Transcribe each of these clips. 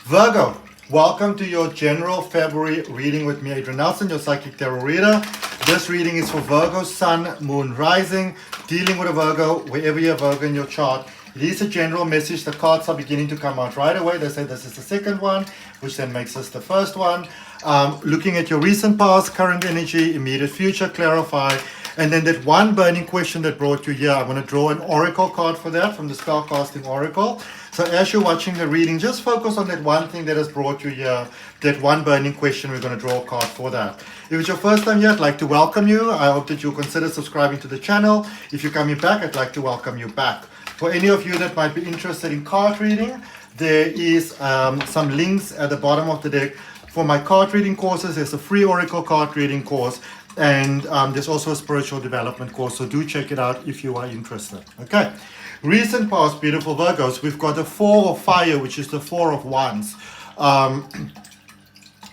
Virgo, welcome to your general February reading with me, Adrian Nelson, your psychic tarot reader. This reading is for Virgo, Sun, Moon, Rising, dealing with a Virgo, wherever you have Virgo in your chart. It is a general message. The cards are beginning to come out right away. They say this is the second one, which then makes us the first one. Looking at your recent past, current energy, immediate future, clarify. And then that one burning question that brought you here, I'm going to draw an oracle card for that from the Spellcasting Oracle. So as you're watching the reading, just focus on that one thing that has brought you here, that one burning question. We're going to draw a card for that. If it's your first time here, I'd like to welcome you. I hope that you'll consider subscribing to the channel. If you're coming back, I'd like to welcome you back. For any of you that might be interested in card reading, there is some links at the bottom of the deck for my card reading courses. There's a free oracle card reading course, and there's also a spiritual development course, so do check it out if you are interested. Okay, recent past, beautiful Virgos, we've got the Four of Fire, which is the Four of Wands,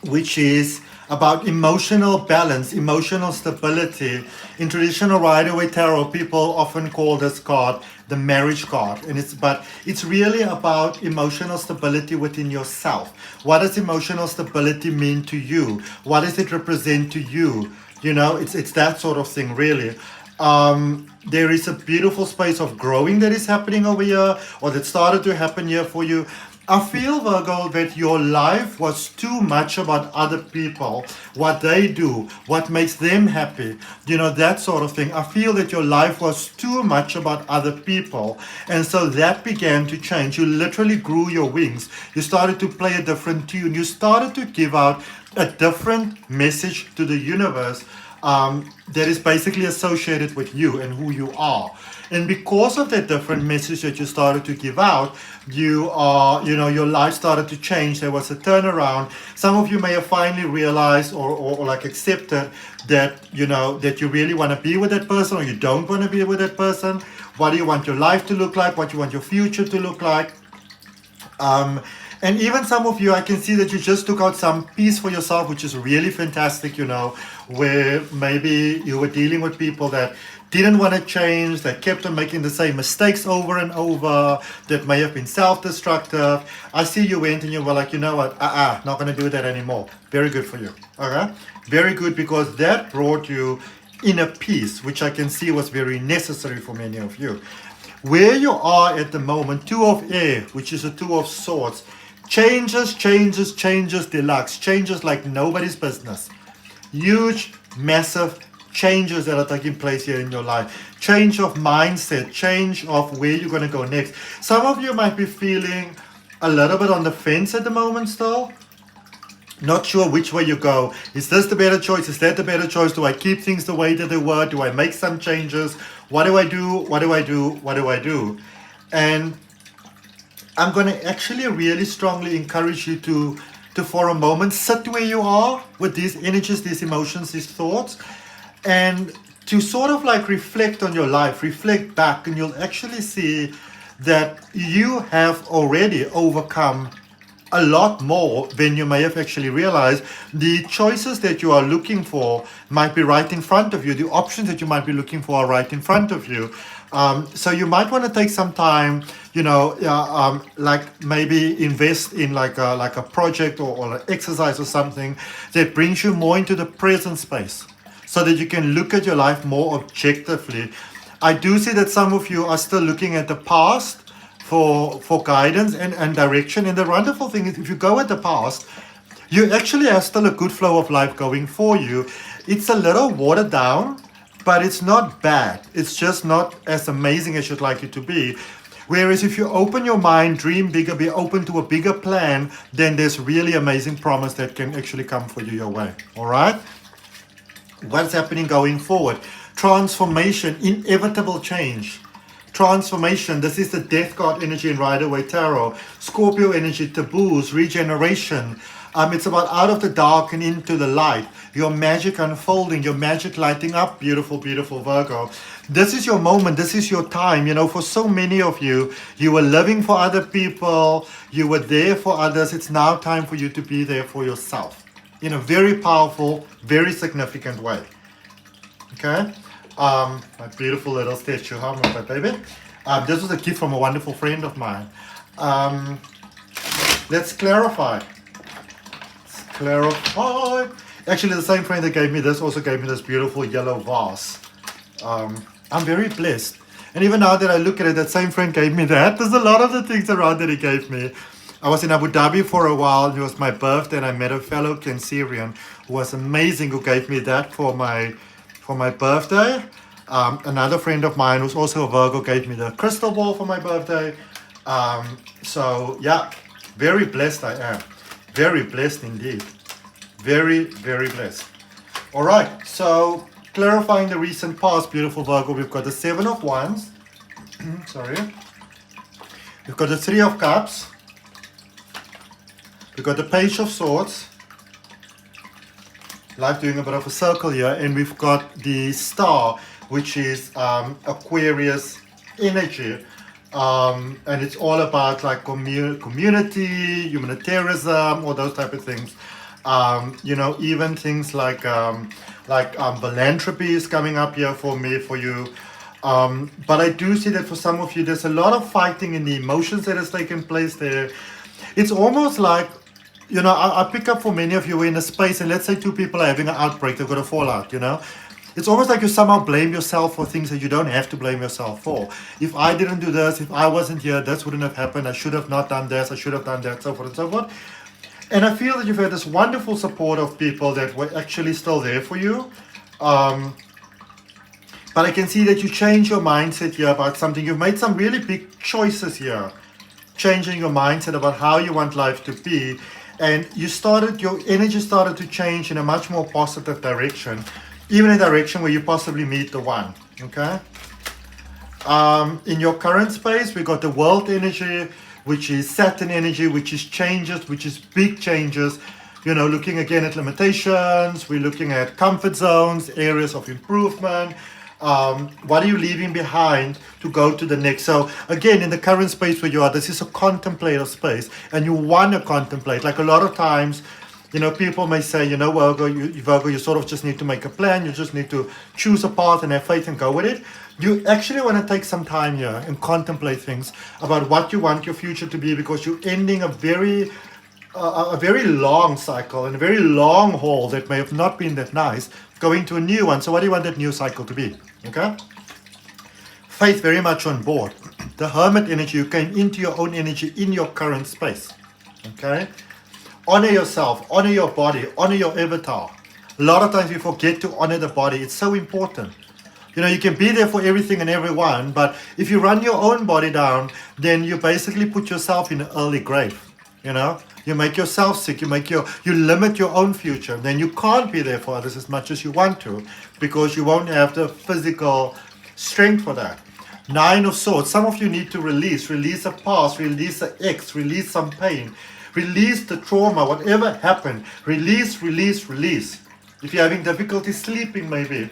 which is about emotional balance, emotional stability. In traditional Rider-Waite Tarot, people often call this card the marriage card, and it's really about emotional stability within yourself. What does emotional stability mean to you? What does it represent to you? You know, it's that sort of thing, really. There is a beautiful space of growing that is happening over here, or that started to happen here for you. I feel, Virgo, that your life was too much about other people, what they do, what makes them happy, you know, that sort of thing. I feel that your life was too much about other people, and so that began to change. You literally grew your wings. You started to play a different tune. You started to give out a different message to the universe that is basically associated with you and who you are. And because of that different message that you started to give out, your life started to change. There was a turnaround. Some of you may have finally realized or like accepted that, you know, that you really want to be with that person, or you don't want to be with that person. What do you want your life to look like? What do you want your future to look like? And even some of you, I can see that you just took out some peace for yourself, which is really fantastic, you know, where maybe you were dealing with people that didn't want to change, that kept on making the same mistakes over and over, that may have been self-destructive. I see you went and you were like, you know what, not going to do that anymore. Very good for you, okay? Very good, because that brought you inner peace, which I can see was very necessary for many of you. Where you are at the moment, Two of Air, which is a Two of Swords, changes deluxe, changes like nobody's business. Huge, massive changes that are taking place here in your life. Change of mindset, change of where you're going to go next. Some of you might be feeling a little bit on the fence at the moment still. Not sure which way you go. Is this the better choice? Is that the better choice? Do I keep things the way that they were? Do I make some changes? What do I do? What do I do? What do I do? And I'm going to actually really strongly encourage you to for a moment sit where you are with these energies, these emotions, these thoughts, and to sort of like reflect on your life, reflect back, and you'll actually see that you have already overcome a lot more than you may have actually realized. The choices that you are looking for might be right in front of you. The options that you might be looking for are right in front of you. So you might want to take some time, you know, like maybe invest in like a project or an exercise or something that brings you more into the present space, so that you can look at your life more objectively. I do see that some of you are still looking at the past for guidance and direction. And the wonderful thing is, if you go at the past, you actually have still a good flow of life going for you. It's a little watered down, but it's not bad. It's just not as amazing as you'd like it to be. Whereas if you open your mind, dream bigger, be open to a bigger plan, then there's really amazing promise that can actually come for you your way. All right? What's happening going forward? Transformation, inevitable change. Transformation, this is the Death card energy in Rider-Waite Tarot. Scorpio energy, taboos, regeneration. It's about out of the dark and into the light. Your magic unfolding, your magic lighting up. Beautiful, beautiful Virgo. This is your moment. This is your time. You know, for so many of you, you were living for other people. You were there for others. It's now time for you to be there for yourself in a very powerful, very significant way. Okay? My beautiful little statue, huh, my baby? This was a gift from a wonderful friend of mine. Let's clarify. Clarify. Actually, the same friend that gave me this also gave me this beautiful yellow vase. I'm very blessed. And even now that I look at it, that same friend gave me that. There's a lot of the things around that he gave me. I was in Abu Dhabi for a while. It was my birthday, and I met a fellow Cancerian who was amazing, who gave me that for my birthday. Another friend of mine who's also a Virgo gave me the crystal ball for my birthday. So yeah, very blessed I am. Very blessed indeed. Very, very blessed. All right, so clarifying the recent past, beautiful Virgo, we've got the Seven of Wands. Sorry. We've got the Three of Cups. We've got the Page of Swords. Like doing a bit of a circle here. And we've got the Star, which is Aquarius energy. And it's all about like community, humanitarianism, all those type of things. You know, even things like philanthropy is coming up here for me, for you. But I do see that for some of you, there's a lot of fighting in the emotions that has taken place there. It's almost like, you know, I pick up for many of you, we're in a space, and let's say two people are having an outbreak, they've got a fallout, you know. It's almost like you somehow blame yourself for things that you don't have to blame yourself for. If I didn't do this, if I wasn't here, this wouldn't have happened. I should have not done this, I should have done that, so forth and so forth. And I feel that you've had this wonderful support of people that were actually still there for you. But I can see that you changed your mindset here about something. You've made some really big choices here. Changing your mindset about how you want life to be. And your energy started to change in a much more positive direction. Even a direction where you possibly meet the one, okay? In your current space, we got the world energy, which is Saturn energy, which is changes, which is big changes. You know, looking again at limitations, we're looking at comfort zones, areas of improvement. What are you leaving behind to go to the next? So again, in the current space where you are, this is a contemplative space, and you want to contemplate. Like a lot of times, you know, people may say, you know, Virgo, you sort of just need to make a plan. You just need to choose a path and have faith and go with it. You actually want to take some time here and contemplate things about what you want your future to be, because you're ending a very long cycle and a very long haul that may have not been that nice, going to a new one. So what do you want that new cycle to be? Okay? Faith very much on board. The Hermit energy, you came into your own energy in your current space. Okay? Honor yourself, honor your body, honor your avatar. A lot of times we forget to honor the body. It's so important. You know, you can be there for everything and everyone, but if you run your own body down, then you basically put yourself in an early grave. You know, you make yourself sick, you limit your own future. Then you can't be there for others as much as you want to, because you won't have the physical strength for that. Nine of Swords, some of you need to release a past, release an ex, release some pain, release the trauma, whatever happened, release. If you're having difficulty sleeping, maybe,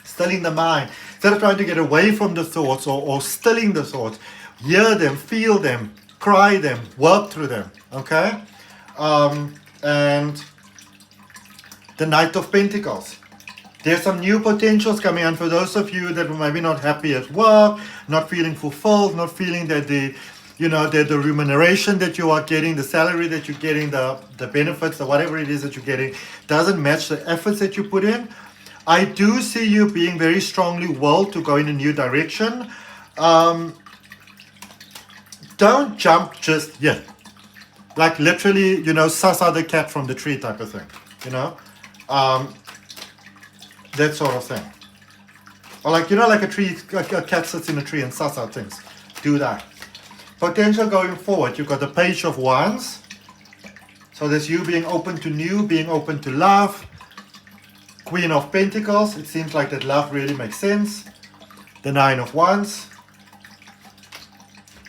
stilling the mind, instead of trying to get away from the thoughts or stilling the thoughts, hear them, feel them, cry them, work through them, okay? And the Knight of Pentacles. There's some new potentials coming on for those of you that were maybe not happy at work, not feeling fulfilled, not feeling that the remuneration that you are getting, the salary that you're getting, the benefits, or whatever it is that you're getting, doesn't match the efforts that you put in. I do see you being very strongly willed to go in a new direction. Don't jump just yet. Like literally, you know, suss out the cat from the tree type of thing, you know? That sort of thing. Or like, you know, like a cat sits in a tree and suss out things. Do that. Potential going forward, you've got the Page of Wands. So there's you being open to new, being open to love. Queen of Pentacles, it seems like that love really makes sense. The Nine of Wands.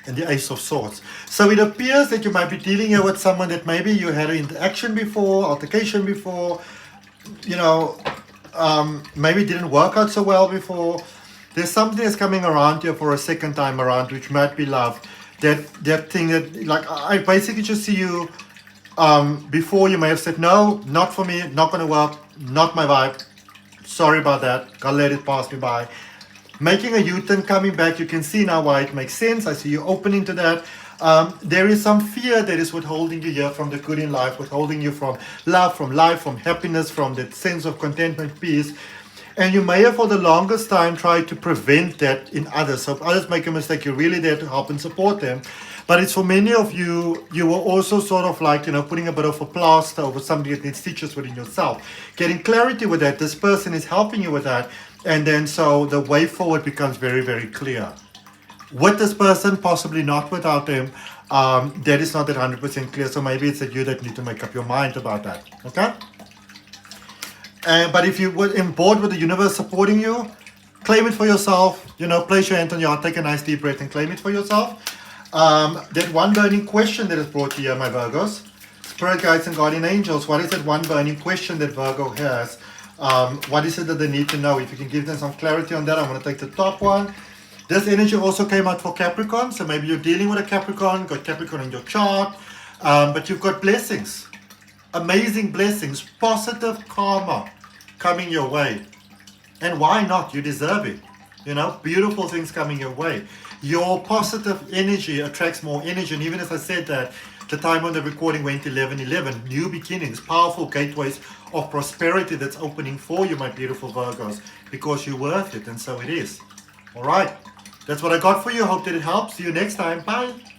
And the Ace of Swords. So it appears that you might be dealing here with someone that maybe you had an interaction before, altercation before, you know, maybe didn't work out so well before. There's something that's coming around here for a second time around, which might be love. That thing that, like, I basically just see you, before you may have said, no, not for me, not going to work, not my vibe, sorry about that, gotta let it pass me by. Making a U-turn, coming back, you can see now why it makes sense. I see you opening to that. There is some fear that is withholding you here from the good in life, withholding you from love, from life, from happiness, from that sense of contentment, peace. And you may have for the longest time tried to prevent that in others. So if others make a mistake, you're really there to help and support them. But it's for many of you, you were also sort of like, putting a bit of a plaster over somebody that needs stitches within yourself. Getting clarity with that, this person is helping you with that. And then so the way forward becomes very, very clear. With this person, possibly not without them, that is not that 100% clear. So maybe it's that you that need to make up your mind about that. Okay? But if you were on board with the universe supporting you, claim it for yourself. Place your hand on your heart, take a nice deep breath and claim it for yourself. That one burning question that is brought to you, my Virgos. Spirit guides and guardian angels, what is that one burning question that Virgo has? What is it that they need to know? If you can give them some clarity on that, I'm going to take the top one. This energy also came out for Capricorn. So maybe you're dealing with a Capricorn, got Capricorn in your chart, but you've got blessings. Amazing blessings, positive karma coming your way. And why not? You deserve it. Beautiful things coming your way. Your positive energy attracts more energy. And even as I said that, the time when the recording went 11:11, new beginnings, powerful gateways of prosperity that's opening for you, my beautiful Virgos, because you're worth it, and so it is. All right. That's what I got for you. Hope that it helps. See you next time. Bye.